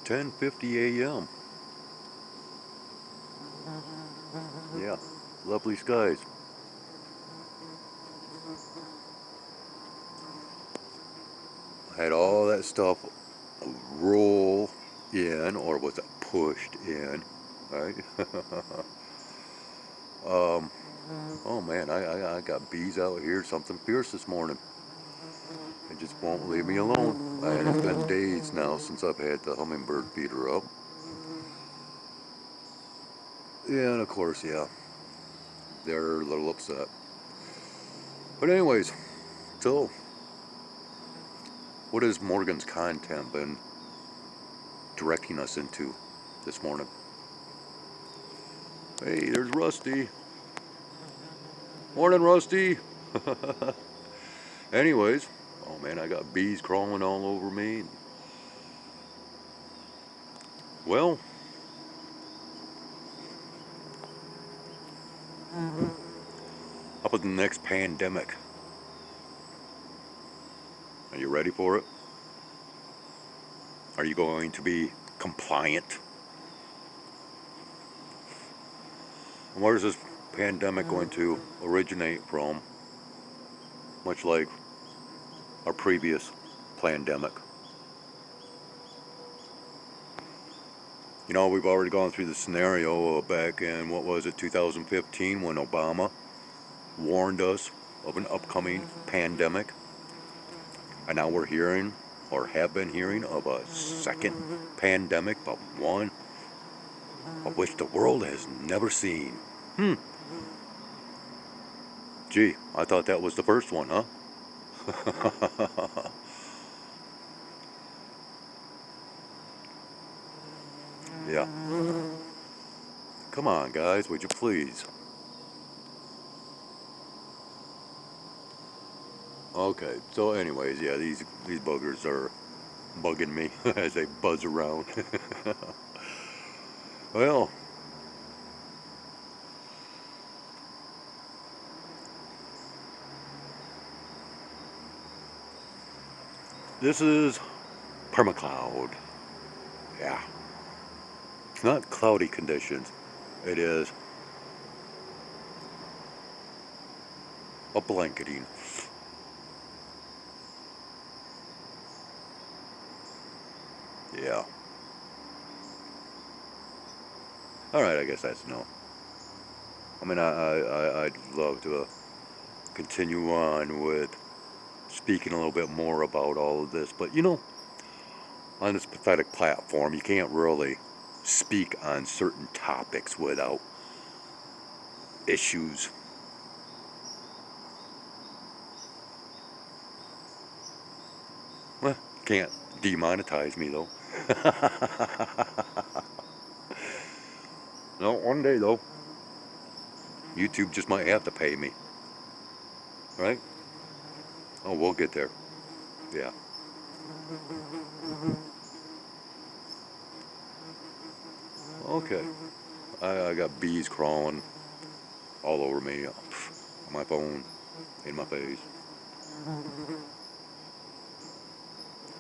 10:50 a.m. Yeah, lovely skies. I had all that stuff roll in, or was it pushed in, right? Oh man, I got bees out here, something fierce this morning. They just won't leave me alone. And it's been days now since I've had the hummingbird feeder up. Yeah, and of course, yeah, they're a little upset. But anyways, so what has Morgan's content been directing us into this morning? Hey, there's Rusty. Morning, Rusty. Anyways, oh man, I got bees crawling all over me. Well, how about the next pandemic? Are you ready for it? Are you going to be compliant? And where is this pandemic going to originate from? Much like our previous pandemic. You know, we've already gone through the scenario back in, what was it, 2015, when Obama warned us of an upcoming pandemic. And now we're hearing, or have been hearing, of a second pandemic, but one of which the world has never seen. Gee, I thought that was the first one, huh? Yeah. Come on, guys, would you please? Okay, so anyways, yeah, these buggers are bugging me as they buzz around. Well, this is permacloud. Yeah. It's not cloudy conditions. It is a blanketing. Yeah. Alright, I guess that's no. I mean, I'd love to continue on with speaking a little bit more about all of this, but you know, on this pathetic platform, you can't really speak on certain topics without issues. Well, can't demonetize me though. No, one day though, YouTube just might have to pay me. Right? Oh, we'll get there. Yeah. Okay. I got bees crawling all over me, on my phone, in my face.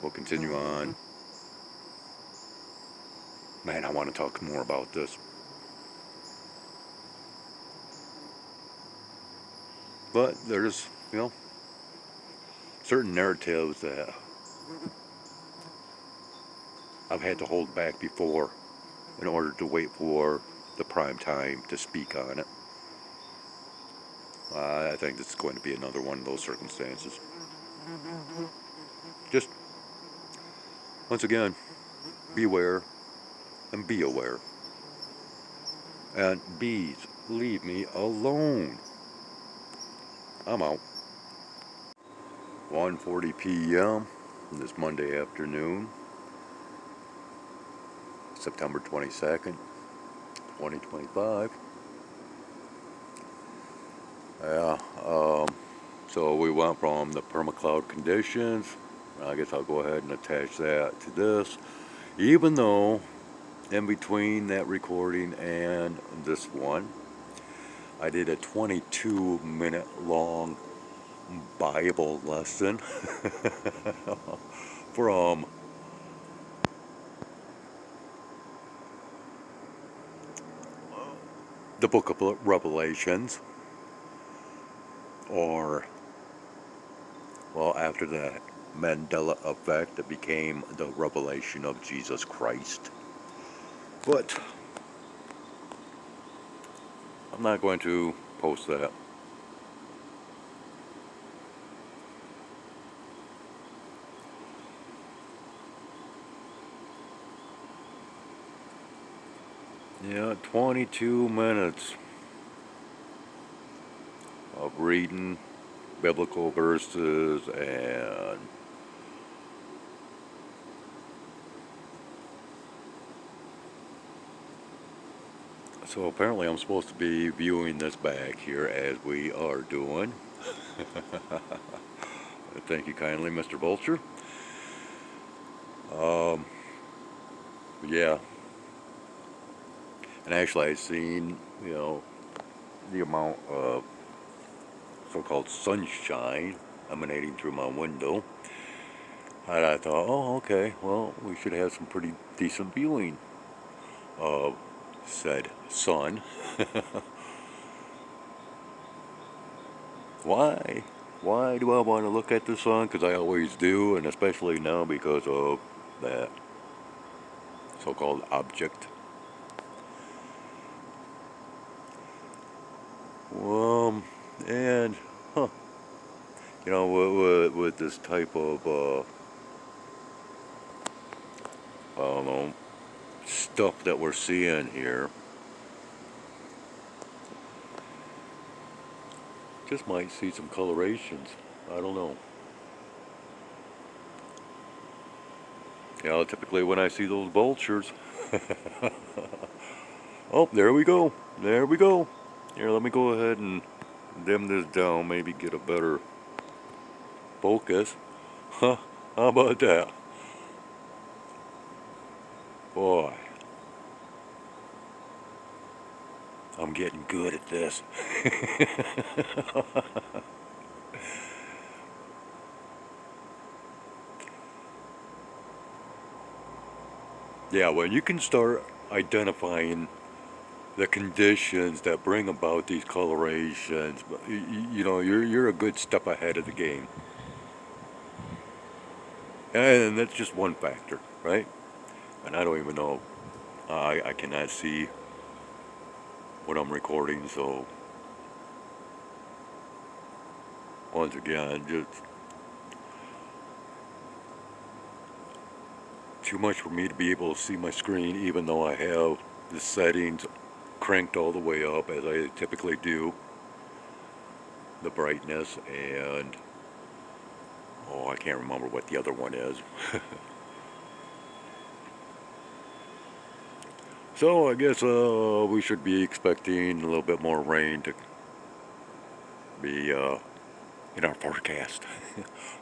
We'll continue on. Man, I want to talk more about this. But there's, you know, certain narratives that I've had to hold back before in order to wait for the prime time to speak on it. I think this is going to be another one of those circumstances. Just, once again, beware and be aware. And bees, leave me alone. I'm out. 1:40 p.m. this Monday afternoon, September 22nd, 2025. Yeah, so we went from the permacloud conditions. I guess I'll go ahead and attach that to this. Even though in between that recording and this one, I did a 22-minute long Bible lesson from the book of Revelations, or, well, after that Mandela effect, it became the revelation of Jesus Christ. But I'm not going to post that. Yeah, 22 minutes of reading biblical verses, and so apparently I'm supposed to be viewing this back here as we are doing. Thank you kindly, Mr. Vulture. Um, yeah, and actually I've seen, the amount of so-called sunshine emanating through my window, and I thought, oh, okay, well, we should have some pretty decent viewing of said sun. Why? Why do I want to look at the sun? Because I always do, and especially now because of that so-called object. And, huh, with this type of, I don't know, stuff that we're seeing here, just might see some colorations. I don't know. Typically when I see those vultures, oh, there we go. There we go. Here, let me go ahead and dim this down, maybe get a better focus. Huh? How about that? Boy, I'm getting good at this. Yeah, when you can start identifying the conditions that bring about these colorations, you're a good step ahead of the game. And that's just one factor, right? And I don't even know. I cannot see what I'm recording, so once again, just too much for me to be able to see my screen, even though I have the settings cranked all the way up as I typically do, the brightness, and oh, I can't remember what the other one is. So I guess we should be expecting a little bit more rain to be in our forecast.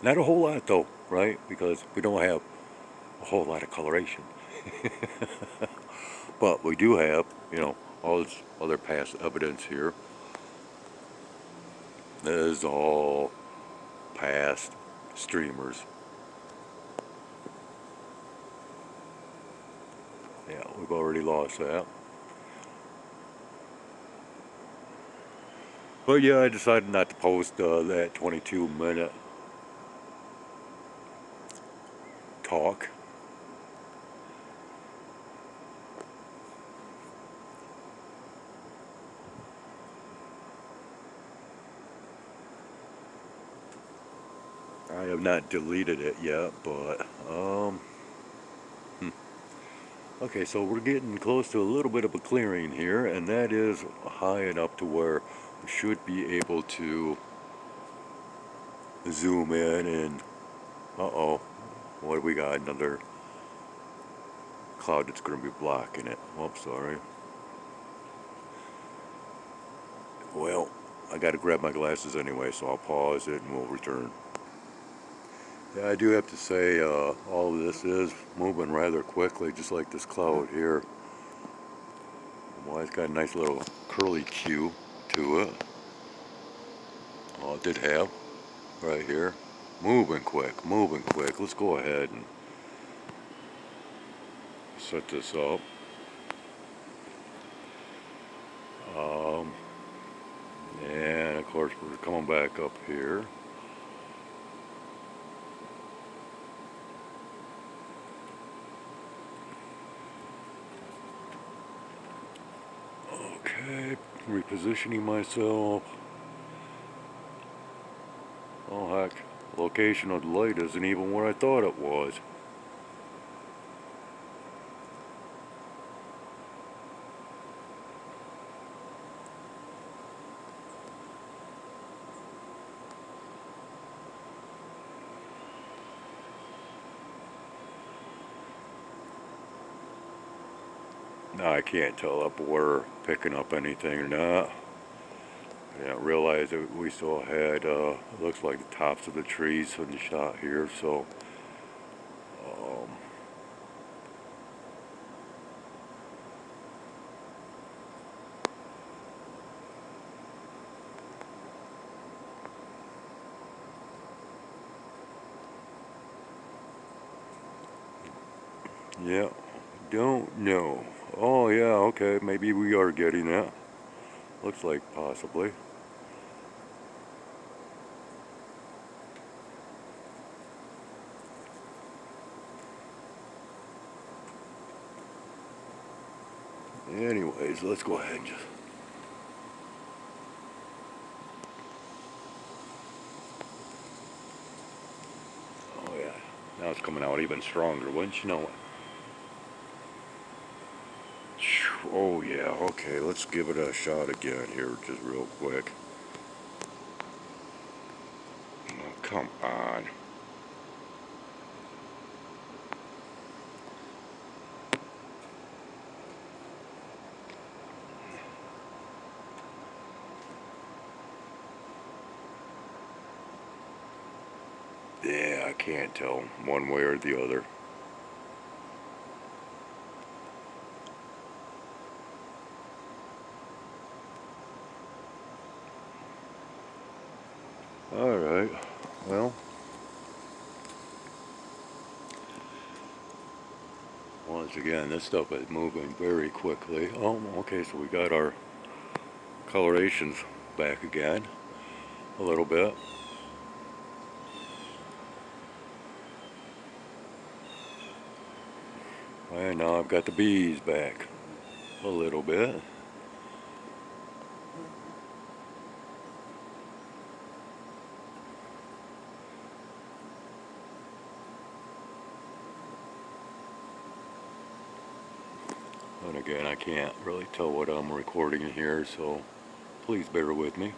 Not a whole lot though, right? Because we don't have a whole lot of coloration. But we do have, all this other past evidence here. This is all past streamers. Yeah, we've already lost that. But yeah, I decided not to post that 22-minute talk. I have not deleted it yet, but okay, so we're getting close to a little bit of a clearing here, and that is high enough to where we should be able to zoom in and, uh-oh, what do we got? Another cloud that's going to be blocking it. Oh, sorry. Well, I got to grab my glasses anyway, so I'll pause it and we'll return. Yeah, I do have to say, all of this is moving rather quickly, just like this cloud here. Well, it's got a nice little curly Q to it. Oh, it did have, right here. Moving quick, moving quick. Let's go ahead and set this up. We're coming back up here. Okay, repositioning myself. Oh heck, the location of the light isn't even what I thought it was. Now I can't tell if we're picking up anything or not. I didn't realize that we still had, looks like the tops of the trees in the shot here, so um, yeah, don't know. Oh yeah, okay, maybe we are getting that. Looks like possibly. Anyways, let's go ahead and just... Oh yeah, now it's coming out even stronger, wouldn't you know it? Oh yeah, okay, let's give it a shot again here, just real quick. Oh, come on. Yeah, I can't tell one way or the other. Alright, well, once again, this stuff is moving very quickly. Oh, okay, so we got our colorations back again a little bit. And now I've got the bees back a little bit. And again, I can't really tell what I'm recording here, so please bear with me.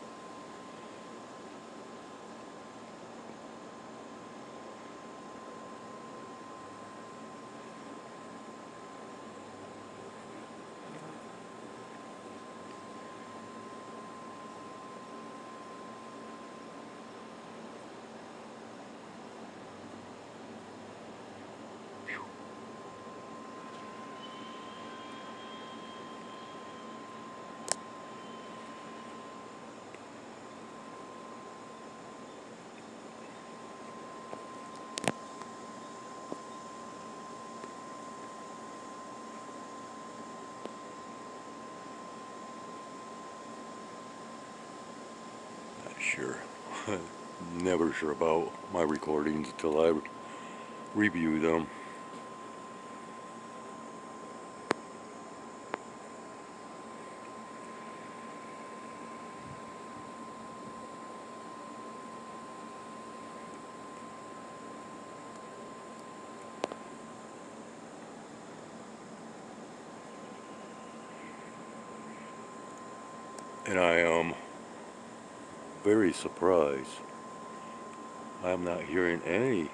Not sure. Never sure about my recordings until I review them. And I am very surprised. I'm not hearing any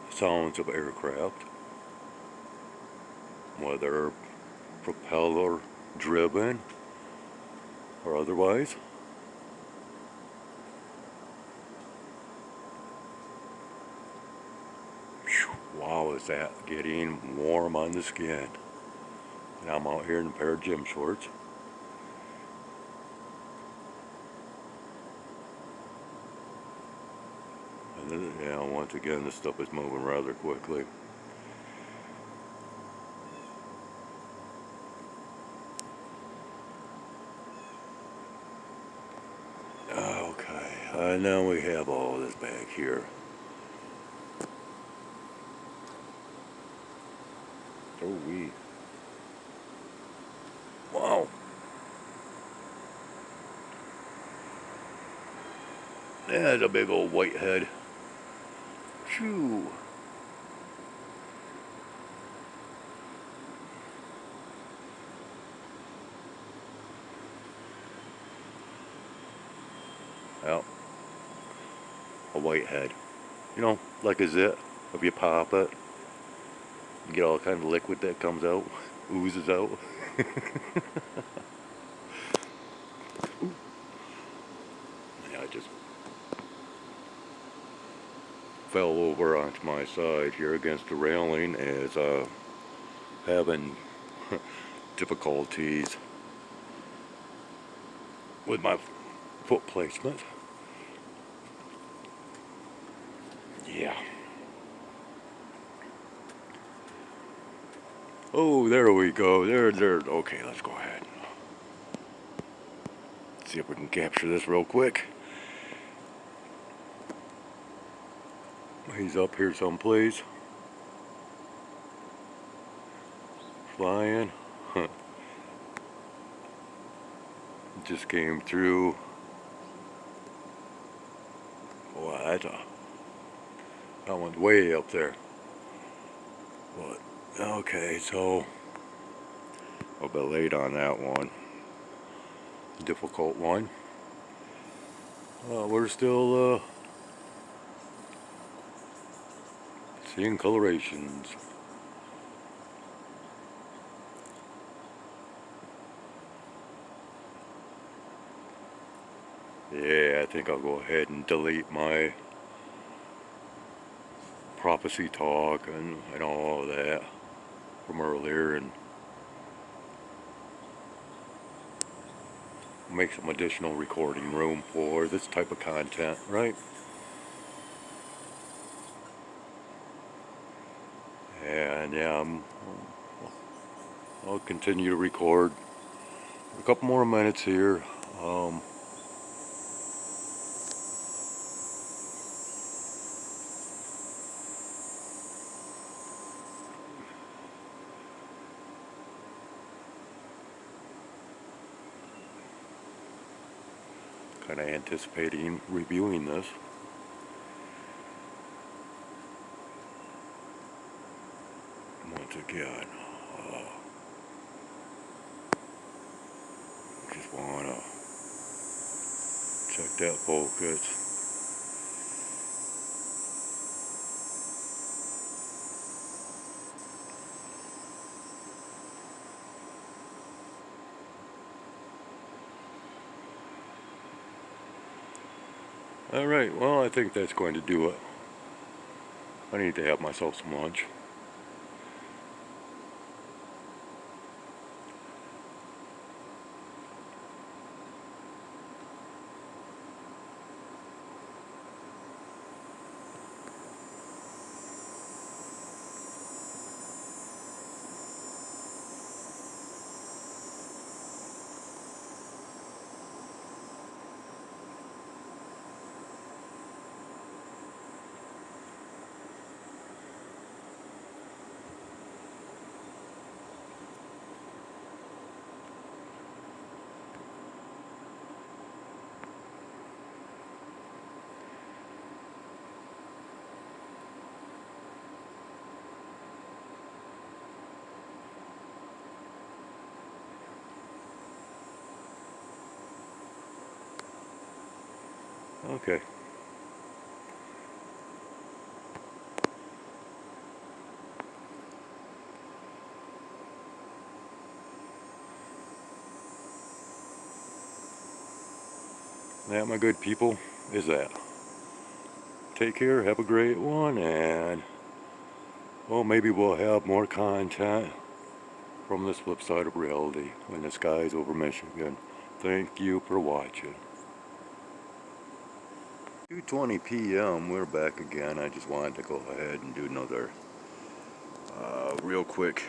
sounds of aircraft, whether propeller driven or otherwise. Wow, is that getting warm on the skin. And I'm out here in a pair of gym shorts. And then, yeah, once again, this stuff is moving rather quickly. Okay. And now we have all this back here. Oh, wow. There's a big old whitehead. Phew. Well, a whitehead. You know, like a zit. If you pop it, you get all kind of liquid that comes out, oozes out. Yeah, I just fell over onto my side here against the railing as having difficulties with my foot placement. Yeah. Oh, there we go. There. Okay, let's go ahead. See if we can capture this real quick. He's up here someplace. Flying. Just came through. Boy, that one's way up there. But, okay, so a bit late on that one. Difficult one. We're still seeing colorations. Yeah, I think I'll go ahead and delete my prophecy talk and all that from earlier and make some additional recording room for this type of content, right? And yeah, I'll continue to record a couple more minutes here. Kind of anticipating reviewing this. Once again, just want to check that focus. Alright, well, I think that's going to do it. I need to have myself some lunch. Okay. That, my good people, is that. Take care, have a great one, and well, maybe we'll have more content from this flip side of reality when the skies over Michigan. Thank you for watching. 2:20 p.m. We're back again. I just wanted to go ahead and do another real quick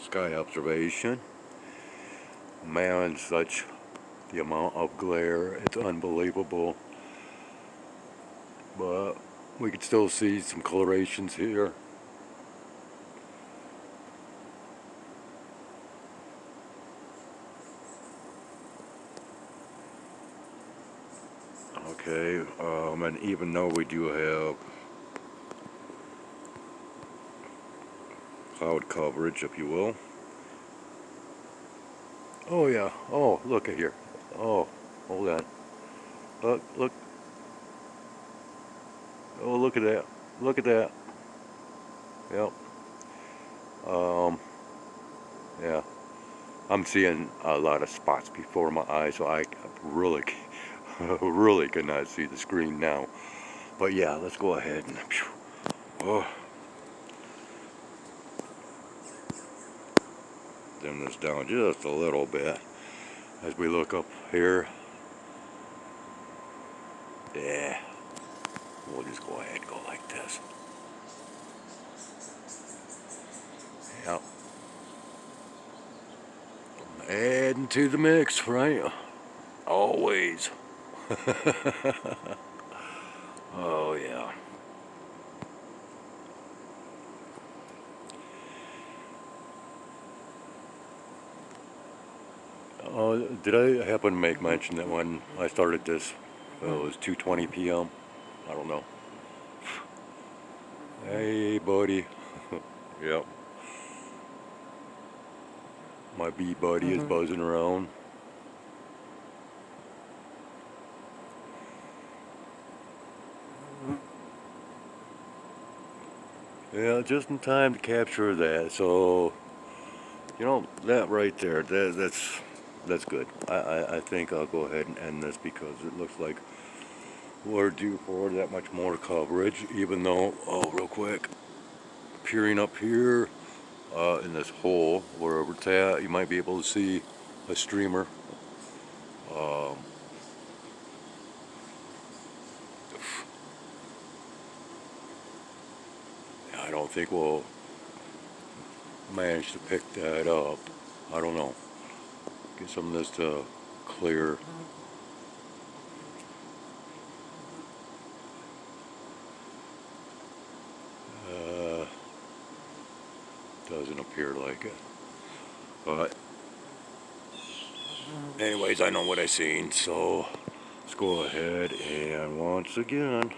sky observation. Man, such The amount of glare, it's unbelievable. But we can still see some colorations here. Okay, and even though we do have cloud coverage, if you will. Oh yeah, oh, look at here. Oh, hold on. Look, oh, look at that. Look at that. Yep. Um, yeah. I'm seeing a lot of spots before my eyes, so I really, really cannot see the screen now. But yeah, let's go ahead and, oh, dim this down just a little bit as we look up here. Yeah, we'll just go ahead and go like this. Yep. Adding to the mix, right? Always. Oh yeah. Did I happen to make mention that when I started this, it was 2:20 p.m.? I don't know. Hey, buddy. Yep. My bee buddy is buzzing around. Yeah, just in time to capture that. So, you know, that right there, that's good. I think I'll go ahead and end this because it looks like we're due for that much more coverage, even though, oh, real quick, peering up here in this hole, wherever it's at, you might be able to see a streamer. Um, I don't think we'll manage to pick that up. I don't know. Get some of this to clear. Uh, doesn't appear like it. But anyways, I know what I seen, so let's go ahead and once again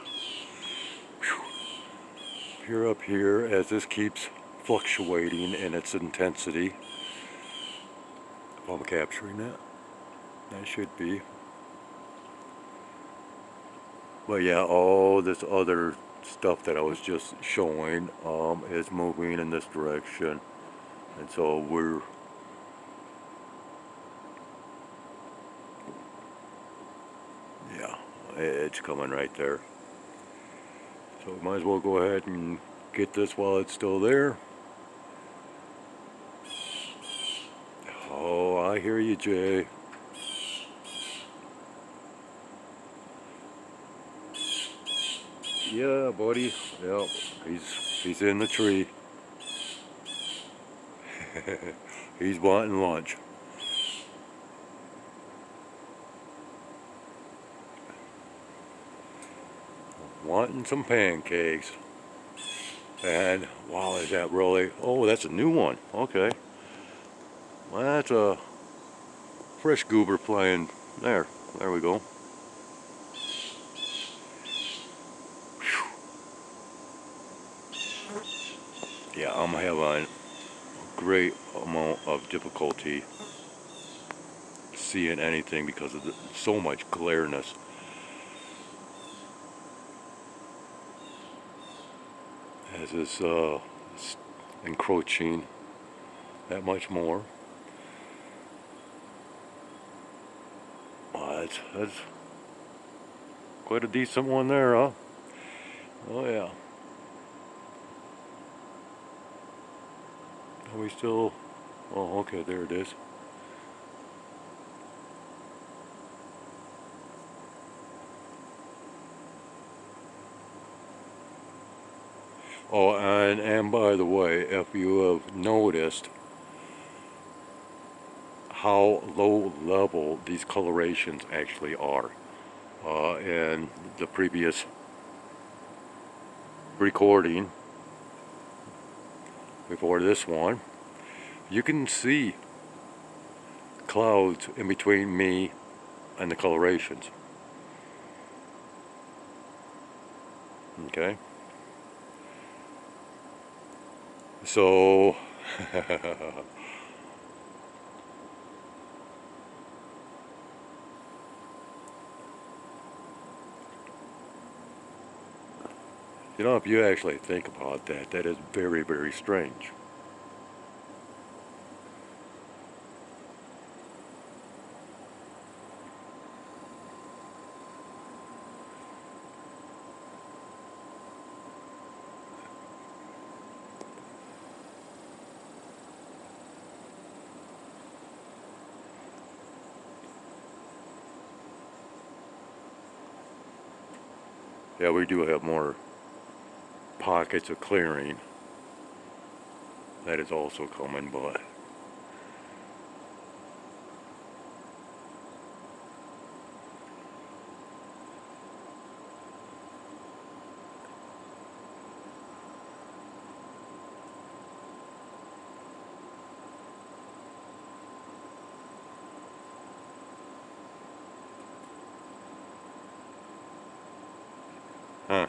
peer up here as this keeps fluctuating in its intensity. If I'm capturing that, that should be. But yeah, all this other stuff that I was just showing is moving in this direction, and so we're yeah, it's coming right there. So we might as well go ahead and get this while it's still there. Oh, I hear you, Jay. Yeah, buddy. Yep, he's in the tree. He's wanting lunch. Wanting some pancakes. And wow, is that really? Oh, that's a new one. Okay. Well, that's a fresh goober flying. There we go. Yeah, I'm having a great amount of difficulty seeing anything because of so much glareness. As it's encroaching that much more. That's quite a decent one there, huh? Oh yeah. Are we still? Oh, okay, there it is. Oh, and by the way, if you have noticed how low level these colorations actually are. In the previous recording before this one, you can see clouds in between me and the colorations. Okay, so you know, if you actually think about that, that is very, very strange. Yeah, we do have more pockets of clearing. That is also coming, but huh.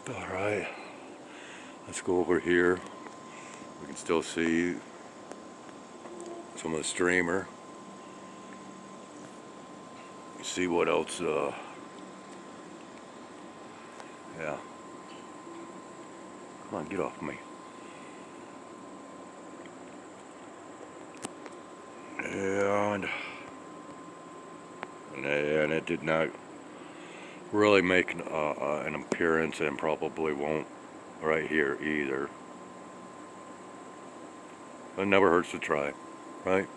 Alright, let's go over here. We can still see some of the streamer. See what else, yeah. Come on, get off me. And it did not really make an appearance, and probably won't right here either. It never hurts to try, right?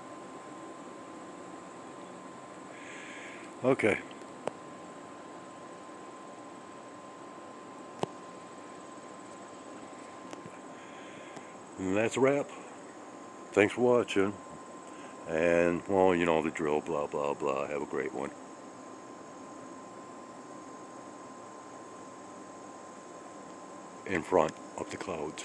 Okay. And that's a wrap. Thanks for watching. And, well, you know the drill, blah, blah, blah. Have a great one. In front of the clouds.